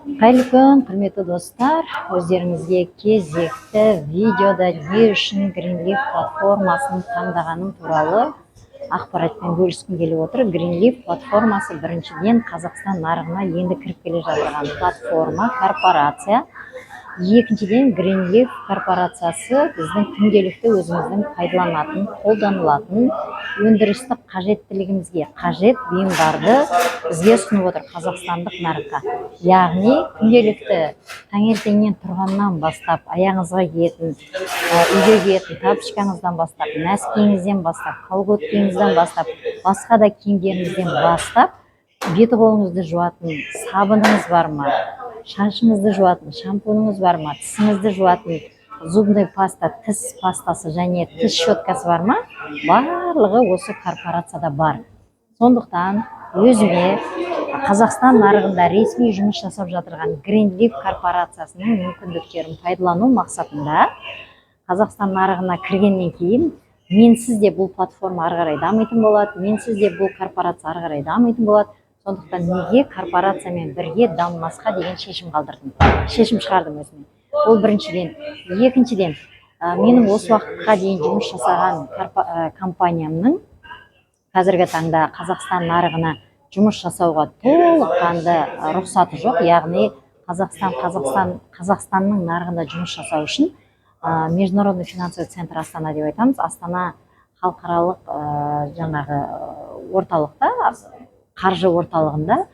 Қайырлы күн, құрметті достар. Өздеріңізге кезекті видеода не үшін Greenleaf платформасын таңдағаным туралы ақпаратпен бөліскім келіп отыр. Greenleaf платформасы біріншіден Қазақстан нарығына енді кіріп келе жатқан платформа, корпорация. Екіншіден, Greenleaf корпорациясы біздің күнделікті өзіміздің пайдаланатын, қолданылатын өндірістік қажеттілігімізге қажет бұйымдарды бізге ұсынып отыр қазақстандық нарыққа. Яғни күнделікті таңертеңнен тұрғаннан бастап, аяғыңызға киетін, үйге киетін тапочкаңыздан бастап, нәскиіңізден бастап, колготкеңізден бастап, басқа да киімдеріңізден бастап, беті қолыңызды жуатын сабыныңыз бар ма? Шашыңызды жуатын шампуныңыз бар ма? Тісіңізді жуатын зубный паста, тіс пастасы және тіс щеткасы бар ма? Барлығы осы корпорацияда бар. Сондықтан өзіме Қазақстан нарығында ресми жұмыс жасап жатырған Greenleaf корпорациясының мүмкіндіктерін пайдалану мақсатында Қазақстан нарығына кіргеннен кейін менсіз де бұл платформа ары қарай дамитын болады, менсіз де бұл корпорация ары қарай дамитын болады. Сондықтан неге корпорациямен бірге дамымасқа деген шешім шығардым өзіме. Ол біріншіден. Екіншіден, менің осы уақытқа дейін жұмыс жасаған компаниямның қазіргі таңда Қазақстан нарығына жұмыс жасауға толыққанды рұқсаты жоқ. Яғни Қазақстанның нарығында жұмыс жасау үшін Международный финансовый центр Астана деп айтамыз. Астана халықаралық жаңағы орталықта, қаржы орталығында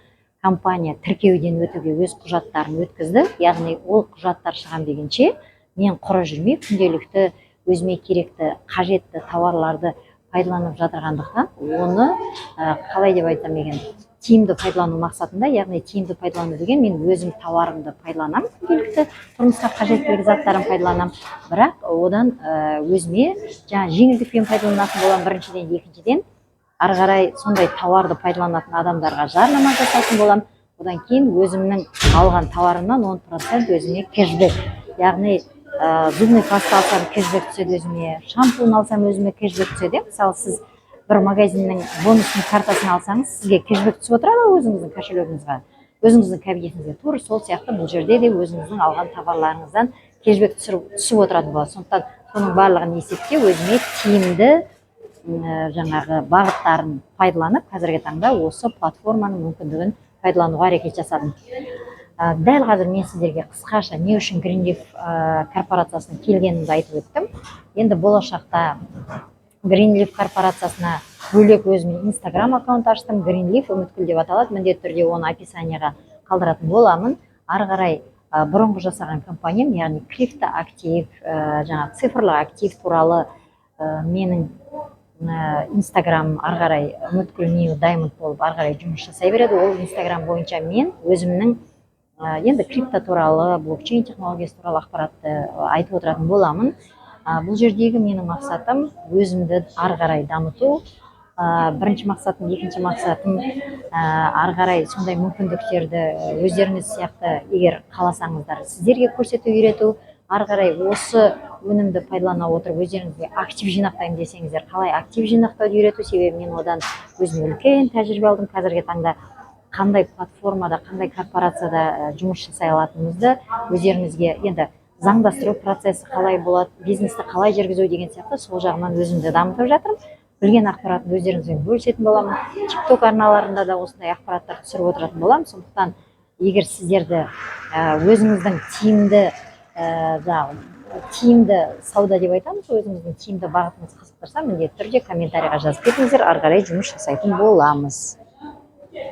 компания тіркеуден өтуге өз құжаттарын өткізді. Яғни ол құжаттар шығам дегенше мен құры жүрмей күнделікті өзіме керекті қажетті тауарларды пайдаланып жатырғандықтан оны қалай деп айтсам екен, тиімді пайдалану мақсатында, яғни тиімді пайдалану деген мен өзім тауарымды пайдаланам, күнделікті тұрмысқа қажеттілік заттарын пайдаланам, бірақ одан өзіме жеңілдікпен пайдаланатын боламын біріншіден. Екіншіден, ары қарай сондай тауарды пайдаланатын адамдарға жарнама жасайтын боламын. Одан кейін өзімнің алған тауарымнан 10% өзіме кэшбэк, яғни зубный паста алсам кэшбэк түседі өзіме, шампун алсам өзіме кэшбэк түседі. Мысалы, сіз бір магазиннің бонусный картасын алсаңыз, сізге кэшбэк түсіп отырады өзіңіздің кошелегіңізге, өзіңіздің кабинетіңізге. Тура сол сияқты бұл жерде де өзіңіздің алған товарларыңыздан кэшбэк түсіп отыратын болады. Сондықтан соның барлығын есепке өзіме тиімді жаңағы бағыттарын пайдаланып, қазіргі таңда осы платформаның мүмкіндігін пайдалануға әрекет жасадым. Дәл қазір мен сіздерге қысқаша не үшін Greenleaf корпорациясының келгенімді айтып өттім. Енді болашақта Greenleaf корпорациясына бөлек өзіме Instagram аккаунт аштым. Greenleaf үміткүл деп аталады. Міндетті түрде оны описанияға қалдыратын боламын. Ары қарай бұрынғы жасаған компаниям, яғни криптоактив, жаңағы цифрлы актив туралы менің Instagram ары қарай үміткүл New Diamond болып ары қарай жұмыс жасай береді. Ол Instagram бойынша мен өзімнің енді крипто туралы, блокчейн технологиясы туралы ақпаратты айтып отыратын боламын. Бұл жердегі менің мақсатым өзімді ары қарай дамыту. Бірінші мақсатым, екінші мақсатым ары қарай сондай мүмкіндіктерді өздеріңіз сияқты егер қаласаңыздар сіздерге көрсету, үйрету. Ары қарай осы өнімді пайдалана отырып өздеріңізге актив жинақтаймын десеңіздер, қалай актив жинақтауды үйрету, себебі мен одан өзім үлкен тәжірибе алдым. Қазіргі таңда қандай платформада, қандай корпорацияда жұмыс жасай алатынымызды өздеріңізге енді заңдастыру процесі қалай болады, бизнесті қалай жүргізу деген сияқты сол жағынан өзімді дамытып жатырмын. Білген ақпаратты өздеріңізбен бөлісетін боламын. TikTok арналарында да осындай ақпараттар түсіріп отыратын боламын. Сондықтан егер сіздерді өзіңіздің тиімді сауда деп айтамыз, өзіңіздің тиімді бағытыңыз қызықтырса, міндетті түрде комментарийға жазып кетіңіздер, ары қарай жұмыс жасайтын боламыз.